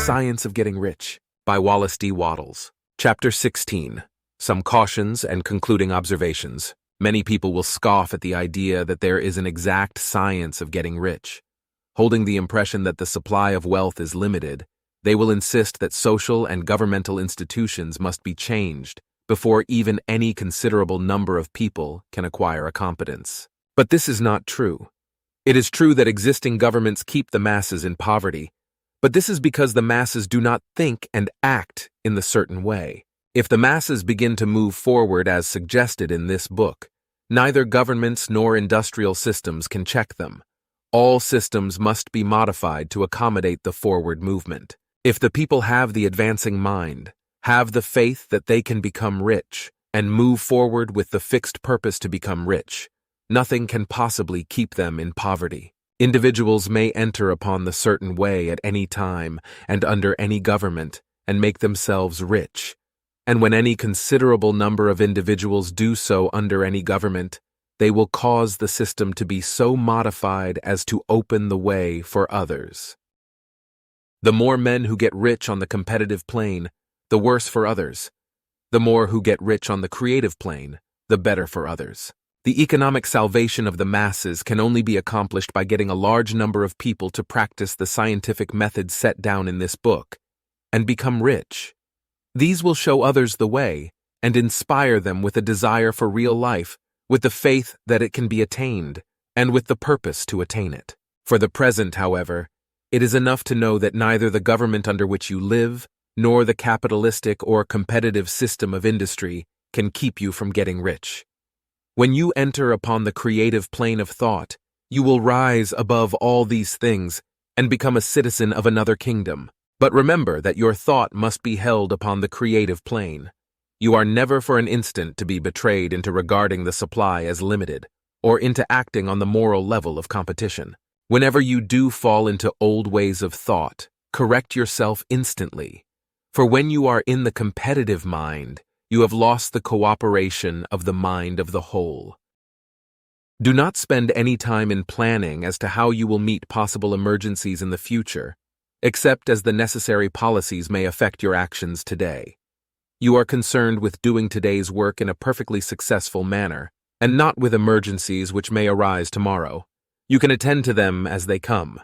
Science of Getting Rich by Wallace D. Wattles. Chapter 16. Some Cautions and Concluding Observations. Many people will scoff at the idea that there is an exact science of getting rich. Holding the impression that the supply of wealth is limited, they will insist that social and governmental institutions must be changed before even any considerable number of people can acquire a competence. But this is not true. It is true that existing governments keep the masses in poverty, but this is because the masses do not think and act in the certain way. If the masses begin to move forward as suggested in this book, neither governments nor industrial systems can check them. All systems must be modified to accommodate the forward movement. If the people have the advancing mind, have the faith that they can become rich, and move forward with the fixed purpose to become rich, nothing can possibly keep them in poverty. Individuals may enter upon the certain way at any time and under any government and make themselves rich. And when any considerable number of individuals do so under any government, they will cause the system to be so modified as to open the way for others. The more men who get rich on the competitive plane, the worse for others. The more who get rich on the creative plane, the better for others. The economic salvation of the masses can only be accomplished by getting a large number of people to practice the scientific methods set down in this book and become rich. These will show others the way and inspire them with a desire for real life, with the faith that it can be attained, and with the purpose to attain it. For the present, however, it is enough to know that neither the government under which you live nor the capitalistic or competitive system of industry can keep you from getting rich. When you enter upon the creative plane of thought, you will rise above all these things and become a citizen of another kingdom. But remember that your thought must be held upon the creative plane. You are never for an instant to be betrayed into regarding the supply as limited, or into acting on the moral level of competition. Whenever you do fall into old ways of thought, correct yourself instantly. For when you are in the competitive mind, you have lost the cooperation of the mind of the whole. Do not spend any time in planning as to how you will meet possible emergencies in the future, except as the necessary policies may affect your actions today. You are concerned with doing today's work in a perfectly successful manner, and not with emergencies which may arise tomorrow. You can attend to them as they come.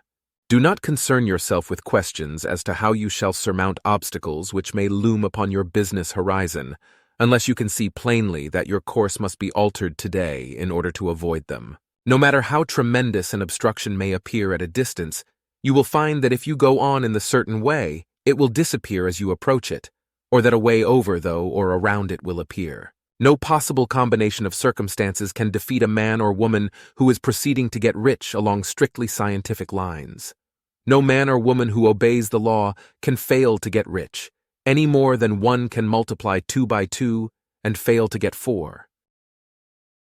Do not concern yourself with questions as to how you shall surmount obstacles which may loom upon your business horizon, unless you can see plainly that your course must be altered today in order to avoid them. No matter how tremendous an obstruction may appear at a distance, you will find that if you go on in the certain way, it will disappear as you approach it, or that a way over, though, or around it will appear. No possible combination of circumstances can defeat a man or woman who is proceeding to get rich along strictly scientific lines. No man or woman who obeys the law can fail to get rich, any more than one can multiply 2 by 2 and fail to get 4.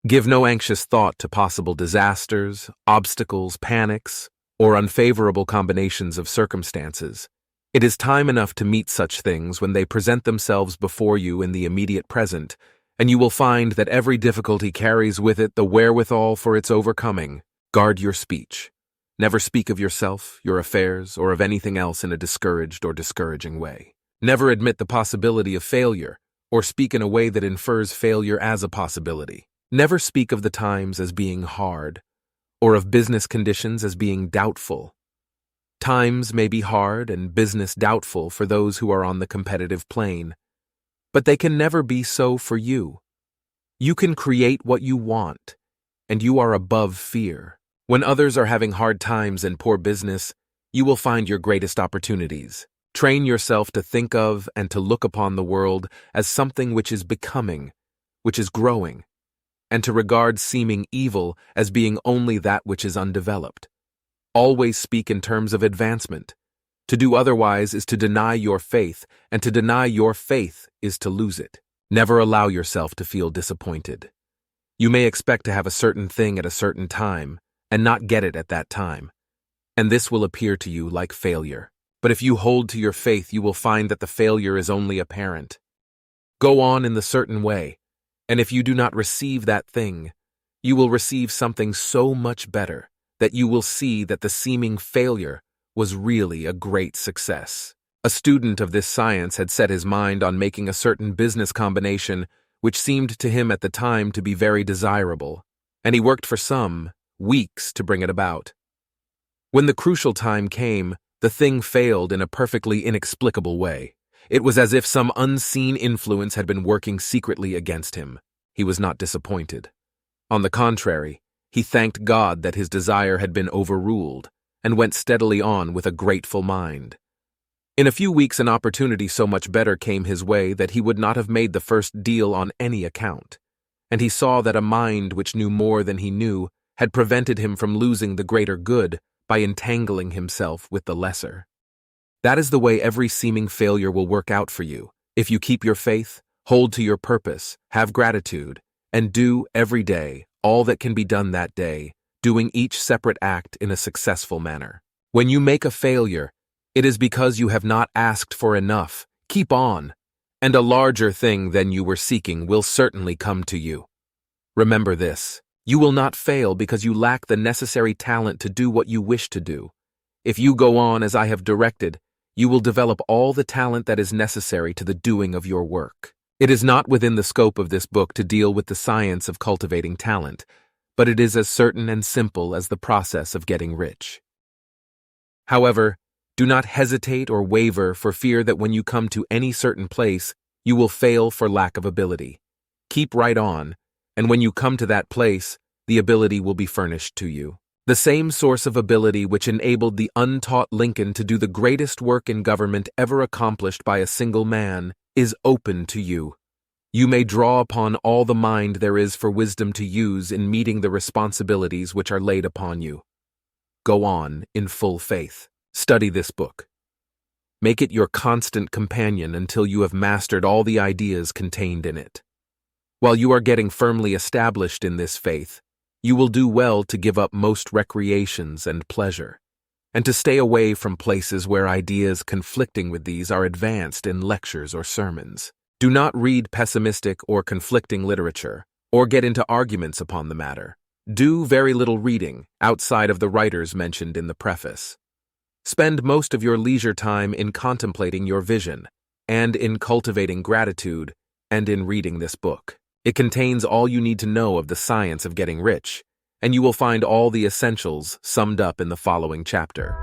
Give no anxious thought to possible disasters, obstacles, panics, or unfavorable combinations of circumstances. It is time enough to meet such things when they present themselves before you in the immediate present, and you will find that every difficulty carries with it the wherewithal for its overcoming. Guard your speech. Never speak of yourself, your affairs, or of anything else in a discouraged or discouraging way. Never admit the possibility of failure, or speak in a way that infers failure as a possibility. Never speak of the times as being hard, or of business conditions as being doubtful. Times may be hard and business doubtful for those who are on the competitive plane, but they can never be so for you. You can create what you want, and you are above fear. When others are having hard times and poor business, you will find your greatest opportunities. Train yourself to think of and to look upon the world as something which is becoming, which is growing, and to regard seeming evil as being only that which is undeveloped. Always speak in terms of advancement. To do otherwise is to deny your faith, and to deny your faith is to lose it. Never allow yourself to feel disappointed. You may expect to have a certain thing at a certain time, and not get it at that time, and this will appear to you like failure. But if you hold to your faith, you will find that the failure is only apparent. Go on in the certain way, and if you do not receive that thing, you will receive something so much better that you will see that the seeming failure was really a great success. A student of this science had set his mind on making a certain business combination which seemed to him at the time to be very desirable, and he worked for some weeks to bring it about. When the crucial time came, the thing failed in a perfectly inexplicable way. It was as if some unseen influence had been working secretly against him. He was not disappointed. On the contrary, he thanked God that his desire had been overruled, and went steadily on with a grateful mind. In a few weeks an opportunity so much better came his way that he would not have made the first deal on any account, and he saw that a mind which knew more than he knew had prevented him from losing the greater good by entangling himself with the lesser. That is the way every seeming failure will work out for you, if you keep your faith, hold to your purpose, have gratitude, and do, every day, all that can be done that day, doing each separate act in a successful manner. When you make a failure, it is because you have not asked for enough. Keep on, and a larger thing than you were seeking will certainly come to you. Remember this: you will not fail because you lack the necessary talent to do what you wish to do. If you go on as I have directed, you will develop all the talent that is necessary to the doing of your work. It is not within the scope of this book to deal with the science of cultivating talent, but it is as certain and simple as the process of getting rich. However, do not hesitate or waver for fear that when you come to any certain place, you will fail for lack of ability. Keep right on, and when you come to that place, the ability will be furnished to you. The same source of ability which enabled the untaught Lincoln to do the greatest work in government ever accomplished by a single man is open to you. You may draw upon all the mind there is for wisdom to use in meeting the responsibilities which are laid upon you. Go on in full faith. Study this book. Make it your constant companion until you have mastered all the ideas contained in it. While you are getting firmly established in this faith, you will do well to give up most recreations and pleasure, and to stay away from places where ideas conflicting with these are advanced in lectures or sermons. Do not read pessimistic or conflicting literature, or get into arguments upon the matter. Do very little reading, outside of the writers mentioned in the preface. Spend most of your leisure time in contemplating your vision, and in cultivating gratitude, and in reading this book. It contains all you need to know of the science of getting rich, and you will find all the essentials summed up in the following chapter.